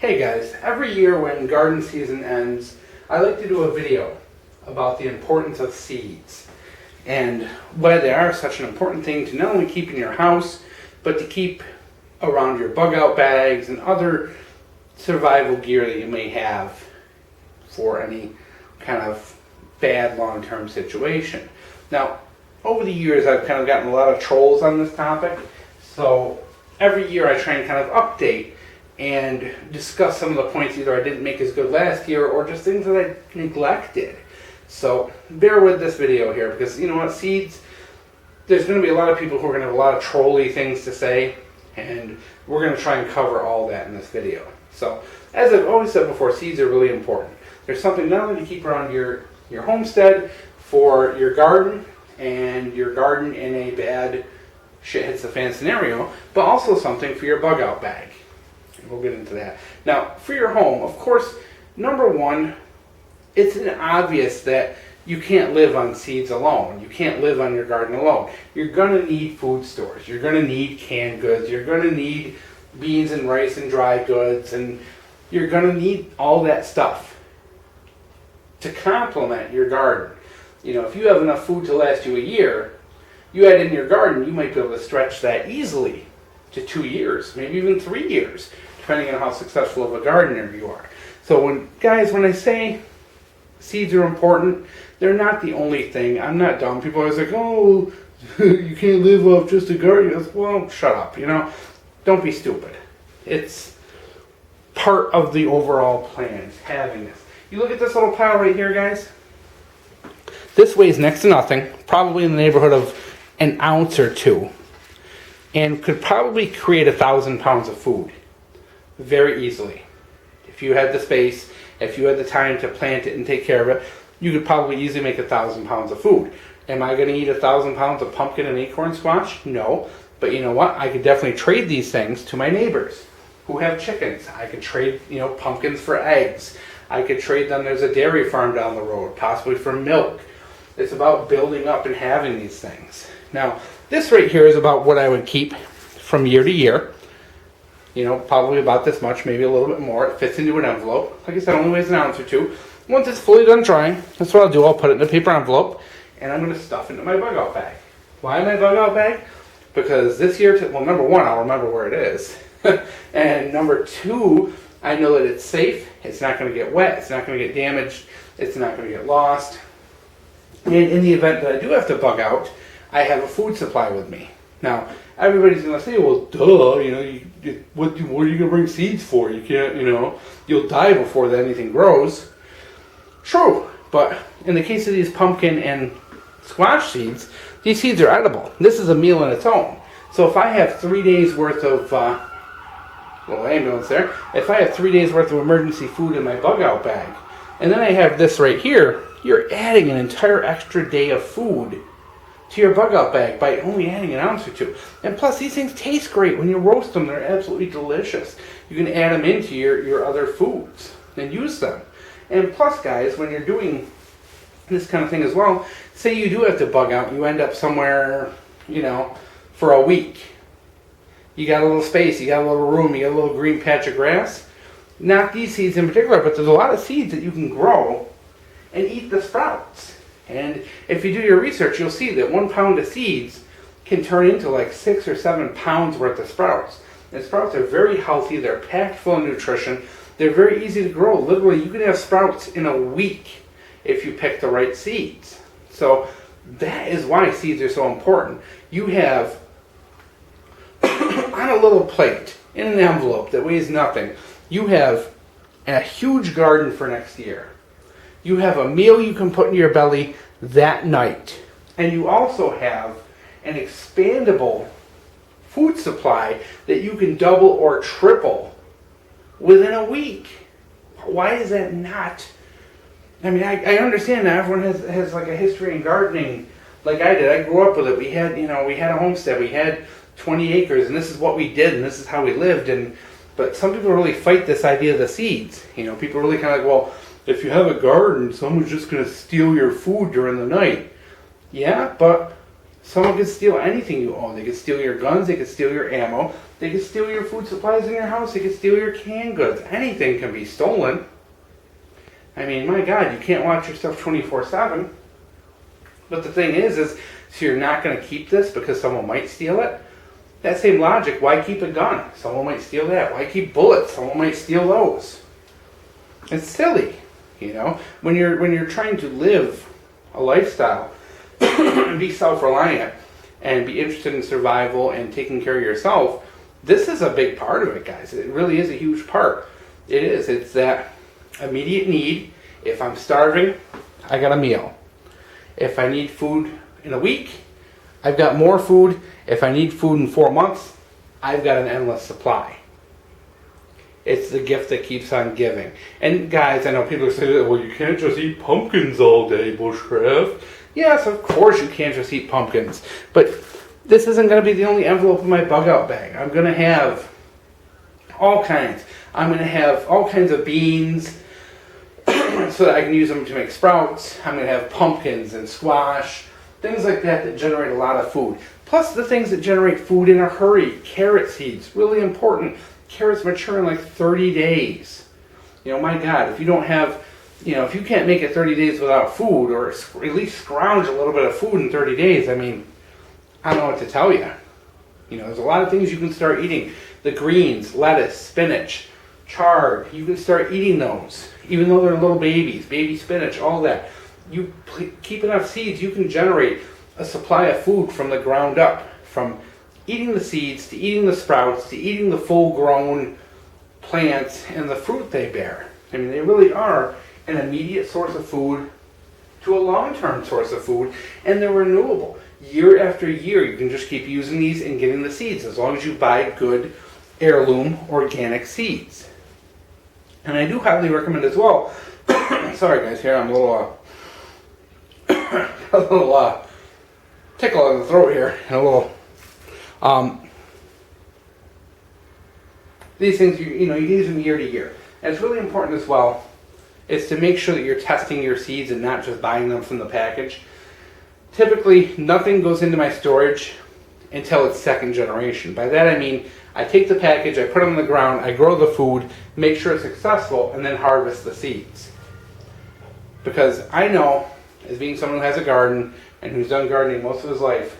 Hey guys, every year when garden season ends, I like to do a video about the importance of seeds and why they are such an important thing to not only keep in your house, but to keep around your bug out bags and other survival gear that you may have for any kind of bad long-term situation. Now, over the years I've kind of gotten a lot of trolls on this topic, so every year I try and kind of update and discuss some of the points either I didn't make as good last year or just things that I neglected. So bear with this video here because you know what, seeds, there's going to be a lot of people who are going to have a lot of trolly things to say, and we're going to try and cover all that in this video. So as I've always said before, seeds are really important. There's something not only to keep around your homestead, for your garden and your garden in a bad shit hits the fan scenario, but also something for your bug out bag. We'll get into that. Now, for your home, of course, number one, it's obvious that you can't live on seeds alone. You can't live on your garden alone. You're going to need food stores. You're going to need canned goods. You're going to need beans and rice and dry goods. And you're going to need all that stuff to complement your garden. You know, if you have enough food to last you a year, you add in your garden, you might be able to stretch that easily to 2 years, maybe even 3 years, depending on how successful of a gardener you are. So when I say seeds are important, they're not the only thing. I'm not dumb. People are always like, oh, you can't live off just a garden. Well, shut up, you know. Don't be stupid. It's part of the overall plan, having this. You look at this little pile right here, guys. This weighs next to nothing, probably in the neighborhood of an ounce or two, and could probably create 1,000 pounds of food very easily. If you had the space, if you had the time to plant it and take care of it, you could probably easily make 1,000 pounds of food. Am I going to eat 1,000 pounds of pumpkin and acorn squash? No. But you know what? I could definitely trade these things to my neighbors who have chickens. I could trade, pumpkins for eggs. I could trade them. There's a dairy farm down the road, possibly for milk. It's about building up and having these things. Now, this right here is about what I would keep from year to year. Probably about this much, maybe a little bit more. It fits into an envelope. Like I said, only weighs an ounce or two. Once it's fully done drying, that's what I'll do. I'll put it in a paper envelope, and I'm going to stuff it into my bug out bag. Why my bug out bag? Because this year, number one, I'll remember where it is. And number two, I know that it's safe. It's not going to get wet. It's not going to get damaged. It's not going to get lost. And in the event that I do have to bug out, I have a food supply with me. Now, everybody's going to say, well, duh, what are you going to bring seeds for? You can't, you'll die before anything grows. True, but in the case of these pumpkin and squash seeds, these seeds are edible. This is a meal in its own. So if I have 3 days worth of, little ambulance there, if I have 3 days worth of emergency food in my bug out bag, and then I have this right here, you're adding an entire extra day of food to your bug out bag by only adding an ounce or two. And plus, these things taste great. When you roast them, they're absolutely delicious. You can add them into your other foods and use them. And plus, guys, when you're doing this kind of thing as well, say you do have to bug out, you end up somewhere, for a week. You got a little space, you got a little room, you got a little green patch of grass. Not these seeds in particular, but there's a lot of seeds that you can grow and eat the sprouts. And if you do your research, you'll see that 1 pound of seeds can turn into like 6 or 7 pounds worth of sprouts. And sprouts are very healthy, they're packed full of nutrition, they're very easy to grow. Literally, you can have sprouts in a week if you pick the right seeds. So that is why seeds are so important. You have, on a little plate, in an envelope that weighs nothing, you have a huge garden for next year. You have a meal you can put in your belly that night. And you also have an expandable food supply that you can double or triple within a week. Why is that not? I mean, I understand that everyone has like a history in gardening like I did. I grew up with it. We had a homestead. We had 20 acres, and this is what we did, and this is how we lived. But some people really fight this idea of the seeds. People really kind of like, well, if you have a garden, someone's just going to steal your food during the night. Yeah, but Someone could steal anything you own. They could steal your guns, they could steal your ammo, they could steal your food supplies in your house, they could steal your canned goods. Anything can be stolen. I mean, my God, you can't watch your stuff 24/7. But the thing is so you're not going to keep this because someone might steal it? That same logic, why keep a gun? Someone might steal that. Why keep bullets? Someone might steal those. It's silly, you know? When you're trying to live a lifestyle and be self-reliant and be interested in survival and taking care of yourself, this is a big part of it, guys. It really is a huge part. It is. It's that immediate need. If I'm starving, I got a meal. If I need food in a week, I've got more food. If I need food in 4 months, I've got an endless supply. It's the gift that keeps on giving. And guys, I know people say, well, you can't just eat pumpkins all day, bushcraft. Yes, of course you can't just eat pumpkins. But this isn't going to be the only envelope in my bug out bag. I'm going to have all kinds. I'm going to have all kinds of beans so that I can use them to make sprouts. I'm going to have pumpkins and squash, things like that generate a lot of food. Plus the things that generate food in a hurry. Carrot seeds, really important. Carrots mature in like 30 days. You know, my God, if you don't have, if you can't make it 30 days without food, or at least scrounge a little bit of food in 30 days, I mean, I don't know what to tell you. There's a lot of things you can start eating. The greens, lettuce, spinach, chard, you can start eating those. Even though they're little babies, baby spinach, all that. You keep enough seeds, you can generate a supply of food from the ground up. From eating the seeds, to eating the sprouts, to eating the full-grown plants and the fruit they bear. I mean, they really are an immediate source of food to a long-term source of food, and they're renewable. Year after year, you can just keep using these and getting the seeds, as long as you buy good heirloom organic seeds. And I do highly recommend as well. Sorry guys, here I'm a little tickle in the throat here, and a little these things you use them year to year. And it's really important as well is to make sure that you're testing your seeds and not just buying them from the package. Typically, nothing goes into my storage until it's second generation. By that I mean, I take the package, I put it on the ground, I grow the food, make sure it's successful, and then harvest the seeds. Because I know, as being someone who has a garden and who's done gardening most of his life,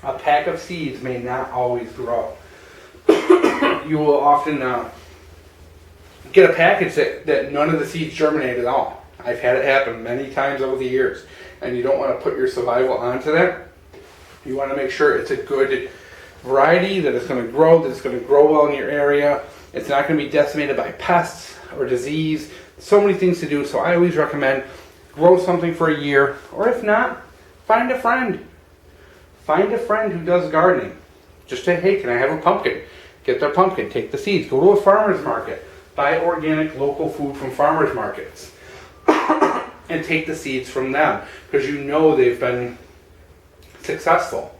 a pack of seeds may not always grow. You will often get a package that none of the seeds germinate at all. I've had it happen many times over the years, and you don't want to put your survival onto that. You want to make sure it's a good variety, that it's going to grow, that it's going to grow well in your area. It's not going to be decimated by pests or disease. So many things to do, so I always recommend grow something for a year, or if not, find a friend. Find a friend who does gardening. Just say, hey, can I have a pumpkin? Get their pumpkin, take the seeds, go to a farmer's market, buy organic local food from farmer's markets, and take the seeds from them, because they've been successful.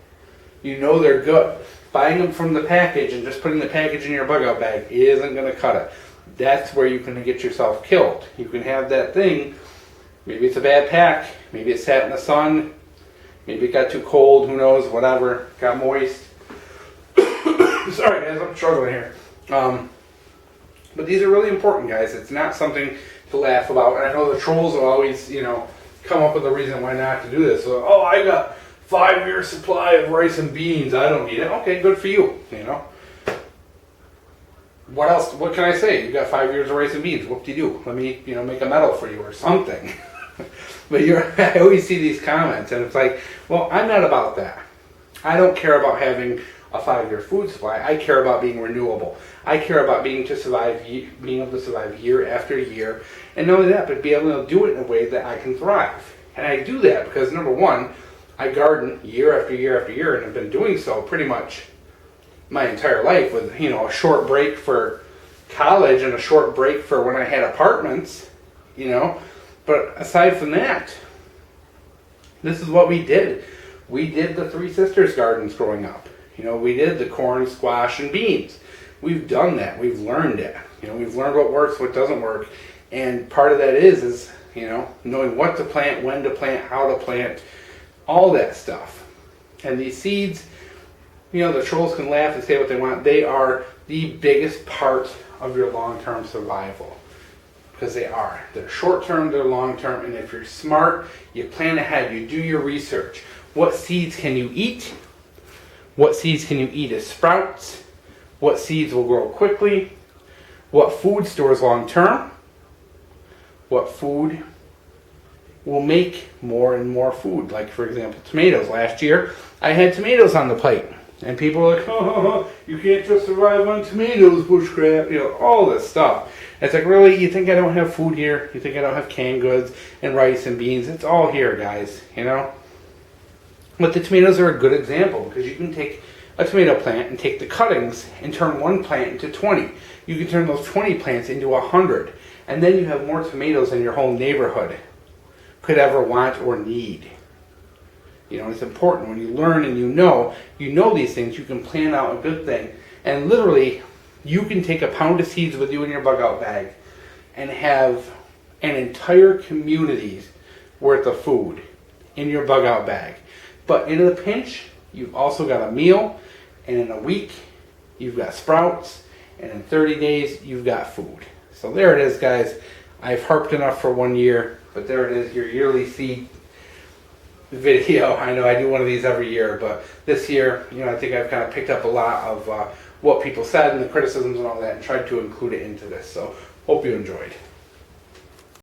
They're good. Buying them from the package and just putting the package in your bug out bag isn't going to cut it. That's where you're going to get yourself killed. You can have that thing, maybe it's a bad pack, maybe it sat in the sun, maybe it got too cold, who knows, whatever, got moist. Sorry guys, I'm struggling here. But these are really important, guys. It's not something to laugh about. And I know the trolls will always, come up with a reason why not to do this. So, I got 5-year supply of rice and beans, I don't need it. Okay, good for you, What else? What can I say? You got 5 years of rice and beans. What do you do? Let me, make a medal for you or something. But I always see these comments, and it's like, well, I'm not about that. I don't care about having a 5-year food supply. I care about being renewable. I care about being able to survive year after year, and not only that, but be able to do it in a way that I can thrive. And I do that because, number one, I garden year after year after year, and have been doing so pretty much my entire life, with a short break for college and a short break for when I had apartments, But aside from that, this is what we did. We did the Three Sisters gardens growing up. We did the corn, squash, and beans. We've done that. We've learned it. We've learned what works, what doesn't work. And part of that is knowing what to plant, when to plant, how to plant, all that stuff. And these seeds, the trolls can laugh and say what they want. They are the biggest part of your long-term survival. Because they are. They're short-term, they're long-term, and if you're smart, you plan ahead, you do your research. What seeds can you eat? What seeds can you eat as sprouts? What seeds will grow quickly? What food stores long-term? What food will make more and more food? Like, for example, tomatoes. Last year, I had tomatoes on the plate. And people are like, oh, you can't just survive on tomatoes, bushcraft, all this stuff. And it's like, really? You think I don't have food here? You think I don't have canned goods and rice and beans? It's all here, guys, But the tomatoes are a good example because you can take a tomato plant and take the cuttings and turn one plant into 20. You can turn those 20 plants into 100. And then you have more tomatoes than your whole neighborhood could ever want or need. It's important when you learn and you know these things, you can plan out a good thing. And literally, you can take a pound of seeds with you in your bug out bag and have an entire community's worth of food in your bug out bag. But in a pinch, you've also got a meal, and in a week, you've got sprouts, and in 30 days, you've got food. So there it is, guys. I've harped enough for 1 year, but there it is, your yearly seed video. I know I do one of these every year, but this year, I think I've kind of picked up a lot of what people said and the criticisms and all that and tried to include it into this. So hope you enjoyed.